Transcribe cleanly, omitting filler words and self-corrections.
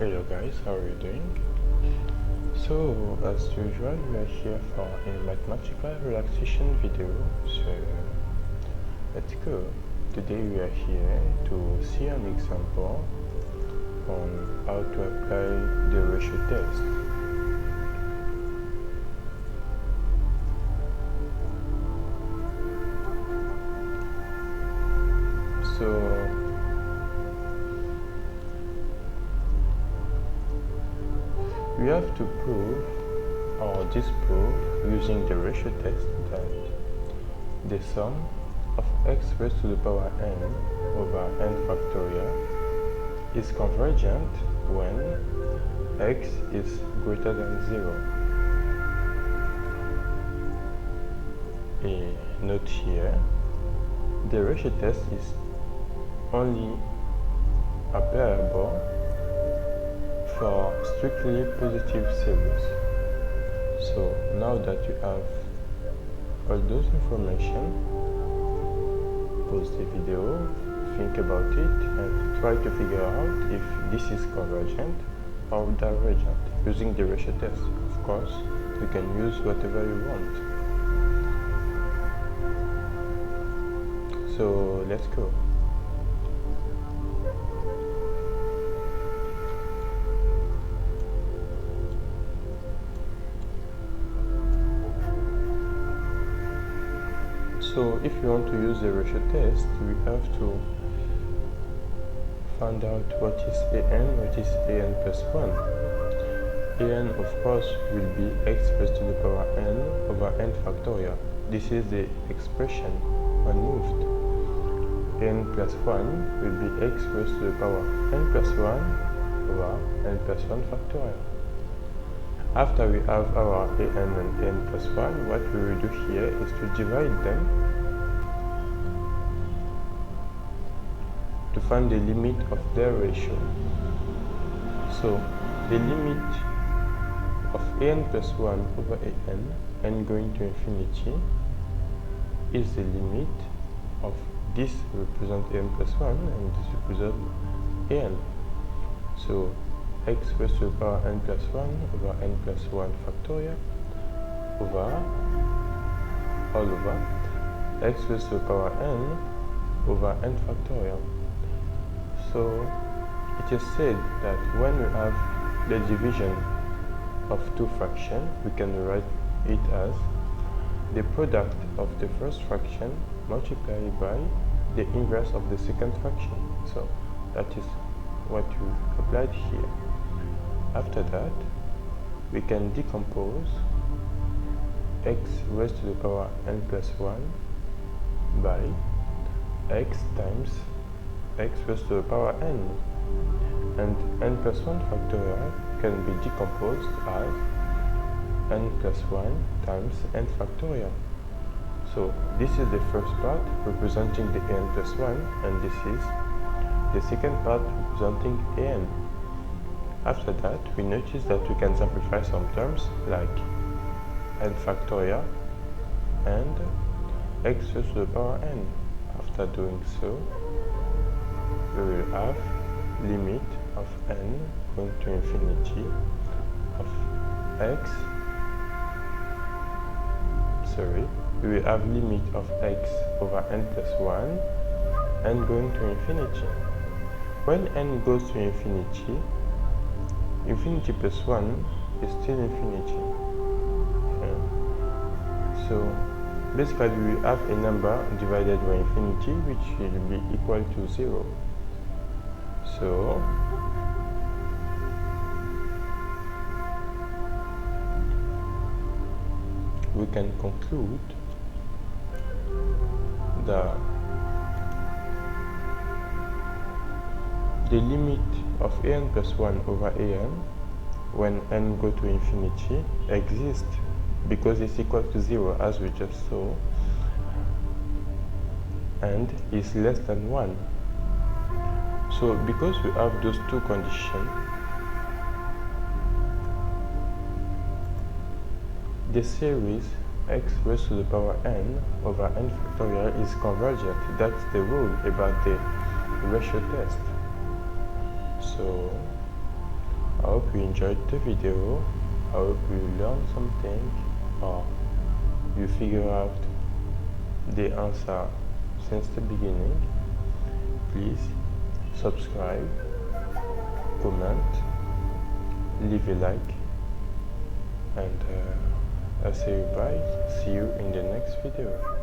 Hello guys, how are you doing? So as usual, we are here for a mathematical relaxation video. So let's go. Today we are here to see an example on how to apply the ratio test. So we have to prove or disprove using the ratio test that the sum of x raised to the power n over n factorial is convergent when x is greater than 0. A note here, the ratio test is only applicable for strictly positive series. So now that you have all those information, pause the video, think about it, and try to figure out if this is convergent or divergent using the ratio test. Of course, you can use whatever you want. So let's go. So if you want to use the ratio test, we have to find out what is an, what is an plus 1. An, of course, will be x raised to the power n over n factorial. This is the expression when moved. N plus 1 will be x raised to the power n plus 1 over n plus 1 factorial. After we have our an and n plus 1, what we will do here is to divide them to find the limit of their ratio. So the limit of an plus 1 over n going to infinity is the limit of this represent n plus 1 and this represent an. So x raised to the power n plus 1 over n plus 1 factorial over all over x raised to the power n over n factorial. So it is said that when we have the division of two fractions, we can write it as the product of the first fraction multiplied by the inverse of the second fraction. So that is what we applied here. After that, we can decompose x raised to the power n plus 1 by x times x raised to the power n, and n plus 1 factorial can be decomposed as n plus 1 times n factorial. So this is the first part representing the n plus 1, and this is the second part representing an. After that, we notice that we can simplify some terms like n factorial and x raised to the power n. After doing so, we will have limit of n going to infinity of x. We will have limit of x over n plus 1 and going to infinity. When n goes to infinity, infinity plus 1 is still infinity. So basically we have a number divided by infinity which will be equal to 0. So we can conclude that the limit of an plus 1 over an when n go to infinity exists because it's equal to 0 as we just saw, and is less than 1. So because we have those two conditions, the series x raised to the power n over n factorial is convergent. That's the rule about the ratio test. So I hope you enjoyed the video. I hope you learned something or you figure out the answer since the beginning. Please subscribe, comment, leave a like, and I say bye. See you in the next video.